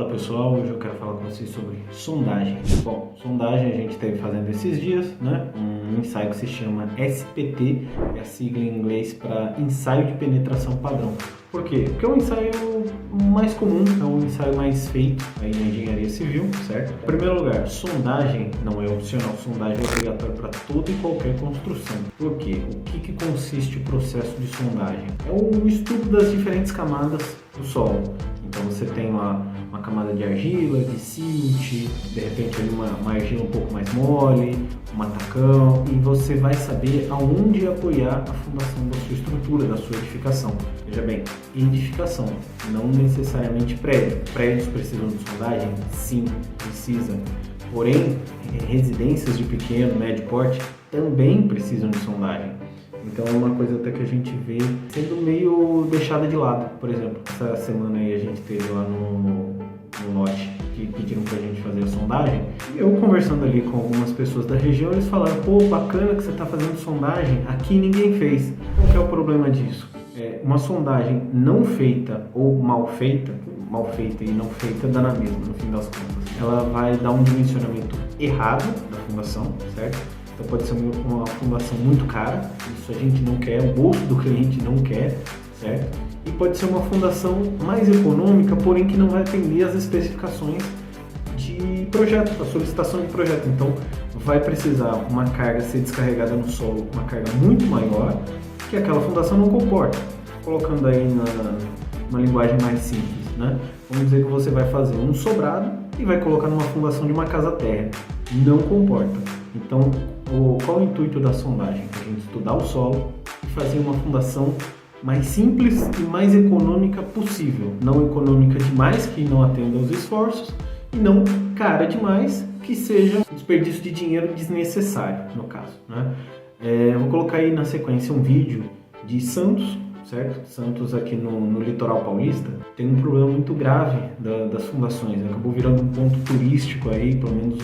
Fala pessoal, hoje eu quero falar com vocês sobre sondagem. Bom, sondagem a gente esteve fazendo esses dias, né? Um ensaio que se chama SPT, é a sigla em inglês para ensaio de penetração padrão. Por quê? Porque é um ensaio mais comum, é um ensaio mais feito aí na engenharia civil, certo? Em primeiro lugar, sondagem não é opcional, sondagem é obrigatória para toda e qualquer construção. Por quê? O que consiste o processo de sondagem? É o estudo das diferentes camadas do solo. Então você tem uma camada de argila, de silt, de repente ali uma argila um pouco mais mole, um matacão, e você vai saber aonde apoiar a fundação da sua estrutura, da sua edificação. Veja bem, edificação, não necessariamente prédio. Prédios precisam de sondagem? Sim, precisa. Porém, residências de pequeno, médio porte também precisam de sondagem. Então é uma coisa até que a gente vê sendo meio deixada de lado. Por exemplo, essa semana aí a gente teve lá no lote que pediram pra gente fazer a sondagem. Eu conversando ali com algumas pessoas da região, eles falaram: pô, bacana que você tá fazendo sondagem, aqui ninguém fez. Qual que é o problema disso? Uma sondagem não feita ou mal feita e não feita dá na mesma, no fim das contas. Ela vai dar um dimensionamento errado da fundação, certo? Então pode ser uma fundação muito cara, isso a gente não quer, o bolso do cliente não quer, certo? E pode ser uma fundação mais econômica, porém que não vai atender às especificações de projeto, a solicitação de projeto. Então vai precisar uma carga ser descarregada no solo, uma carga muito maior, que aquela fundação não comporta. Colocando aí numa linguagem mais simples, né? Vamos dizer que você vai fazer um sobrado e vai colocar numa fundação de uma casa-térrea. Não comporta. Então, qual é o intuito da sondagem? A gente estudar o solo e fazer uma fundação mais simples e mais econômica possível. Não econômica demais, que não atenda aos esforços, e não cara demais, que seja um desperdício de dinheiro desnecessário, no caso, né? Vou colocar aí na sequência um vídeo de Santos, certo? Santos aqui no litoral paulista tem um problema muito grave das fundações, né? Acabou virando um ponto turístico aí, pelo menos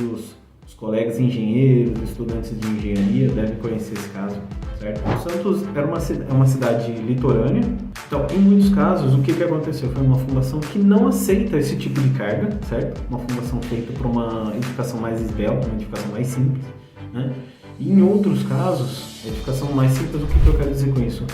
os colegas engenheiros, estudantes de engenharia devem conhecer esse caso, certo? O Santos é uma cidade litorânea, então em muitos casos o que aconteceu foi uma fundação que não aceita esse tipo de carga, certo? Uma fundação feita para uma edificação mais esbelta, uma edificação mais simples, né? E em outros casos, a edificação mais simples, o que eu quero dizer com isso?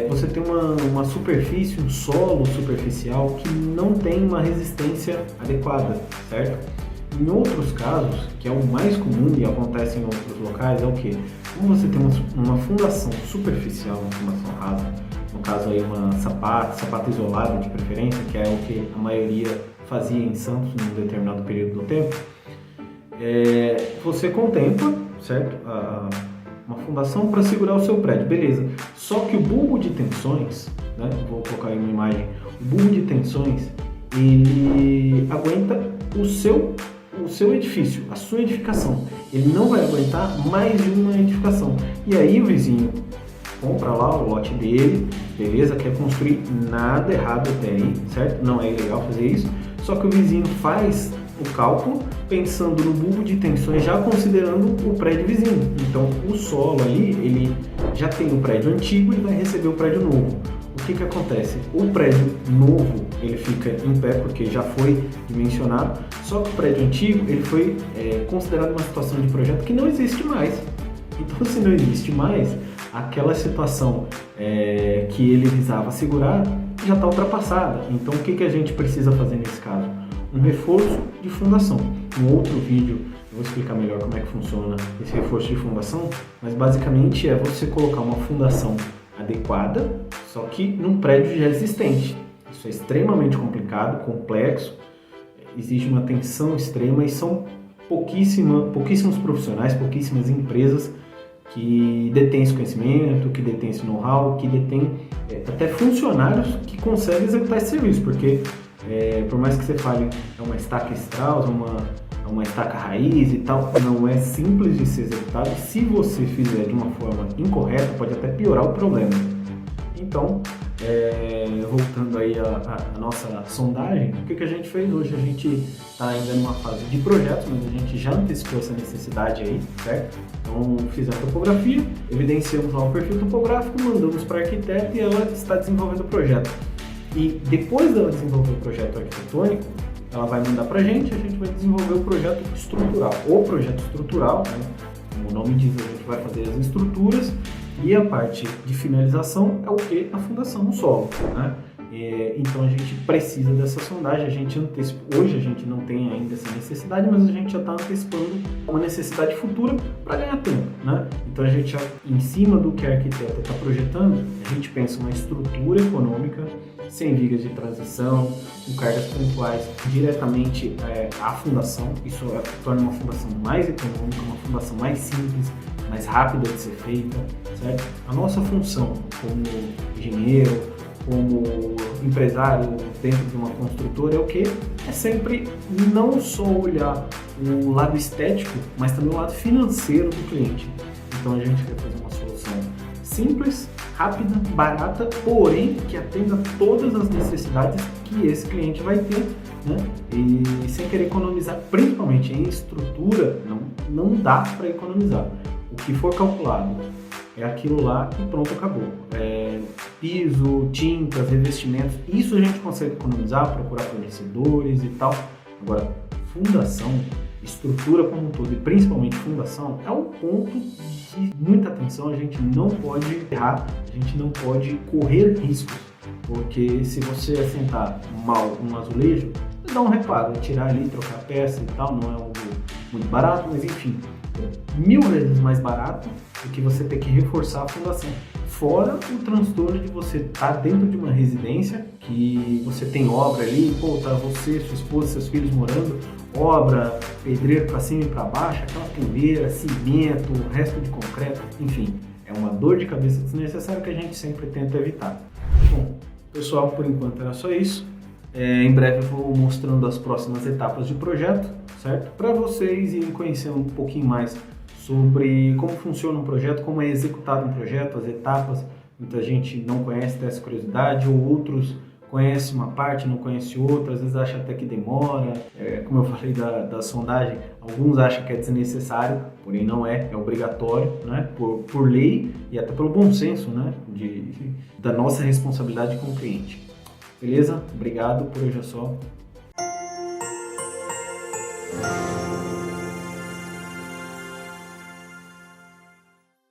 Você tem uma superfície, um solo superficial que não tem uma resistência adequada, certo? Em outros casos, que é o mais comum e acontece em outros locais, é o que? Como você tem uma fundação superficial, uma fundação rasa, no caso aí uma sapata isolada de preferência, que é o que a maioria fazia em Santos num determinado período do tempo, você contempla, certo? Uma fundação para segurar o seu prédio, beleza. Só que o bulbo de tensões, né? Vou colocar aí uma imagem, o bulbo de tensões, ele aguenta o seu edifício, a sua edificação. Ele não vai aguentar mais de uma edificação. E aí o vizinho compra lá o lote dele, beleza, quer construir, nada errado até aí, certo? Não é ilegal fazer isso, só que o vizinho faz o cálculo pensando no bulbo de tensões, já considerando o prédio vizinho. Então o solo ali, ele já tem o prédio antigo e vai receber o prédio novo. O que acontece? O prédio novo ele fica em pé porque já foi dimensionado, só que o prédio antigo ele foi considerado uma situação de projeto que não existe mais. Então, se não existe mais, aquela situação que ele visava segurar já está ultrapassada. Então, o que a gente precisa fazer nesse caso? Um reforço de fundação. No outro vídeo eu vou explicar melhor como é que funciona esse reforço de fundação, mas basicamente é você colocar uma fundação adequada, só que num prédio já existente. Isso é extremamente complicado, complexo, exige uma atenção extrema e são pouquíssimos profissionais, pouquíssimas empresas que detêm esse conhecimento, que detêm esse know-how, que detêm até funcionários que conseguem executar esse serviço, porque por mais que você fale é uma estaca Strauss, uma estaca raiz e tal, não é simples de ser executado e se você fizer de uma forma incorreta pode até piorar o problema. Então, voltando aí a nossa sondagem, o que a gente fez hoje? A gente está ainda numa fase de projetos, mas a gente já antecipou essa necessidade aí, certo? Então, fizemos a topografia, evidenciamos lá o perfil topográfico, mandamos para a arquiteta e ela está desenvolvendo o projeto. E depois dela desenvolver o projeto arquitetônico, ela vai mandar para a gente vai desenvolver o projeto estrutural. O projeto estrutural, né, como o nome diz, a gente vai fazer as estruturas e a parte de finalização é o que? A fundação no solo, né? Então a gente precisa dessa sondagem, hoje a gente não tem ainda essa necessidade, mas a gente já está antecipando uma necessidade futura para ganhar tempo, né? Então a gente já, em cima do que a arquiteta está projetando, a gente pensa uma estrutura econômica, sem vigas de transição, com cargas pontuais diretamente à fundação. Isso torna uma fundação mais econômica, uma fundação mais simples, mais rápida de ser feita, certo? A nossa função como engenheiro, como empresário dentro de uma construtora é o quê? É sempre não só olhar o lado estético, mas também o lado financeiro do cliente. Então a gente quer fazer uma solução simples, rápida, barata, porém que atenda todas as necessidades que esse cliente vai ter, né? E sem querer economizar, principalmente em estrutura, não dá para economizar. O que for calculado é aquilo lá e pronto, acabou. Piso, tintas, revestimentos, isso a gente consegue economizar, procurar fornecedores e tal. Agora, fundação, estrutura como um todo e principalmente fundação é um ponto de muita atenção. A gente não pode errar, a gente não pode correr riscos, porque se você assentar mal um azulejo, dá um reparo, tirar ali, trocar peça e tal, não é algo muito barato, mas enfim, 1000 vezes mais barato do que você ter que reforçar a fundação. Fora o transtorno de você estar dentro de uma residência, que você tem obra ali, tá você, sua esposa, seus filhos morando, obra, pedreiro para cima e para baixo, aquela poeira, cimento, resto de concreto, enfim, é uma dor de cabeça desnecessária que a gente sempre tenta evitar. Bom, pessoal, por enquanto era só isso. Em breve eu vou mostrando as próximas etapas de projeto, certo? Para vocês irem conhecendo um pouquinho mais sobre como funciona um projeto, como é executado um projeto, as etapas. Muita gente não conhece, tem essa curiosidade, ou outros conhecem uma parte, não conhecem outra, às vezes acha até que demora. Como eu falei da sondagem, alguns acham que é desnecessário, porém não é, é obrigatório, né? Por lei e até pelo bom senso, né? Da nossa responsabilidade com o cliente. Beleza? Obrigado, por hoje é só.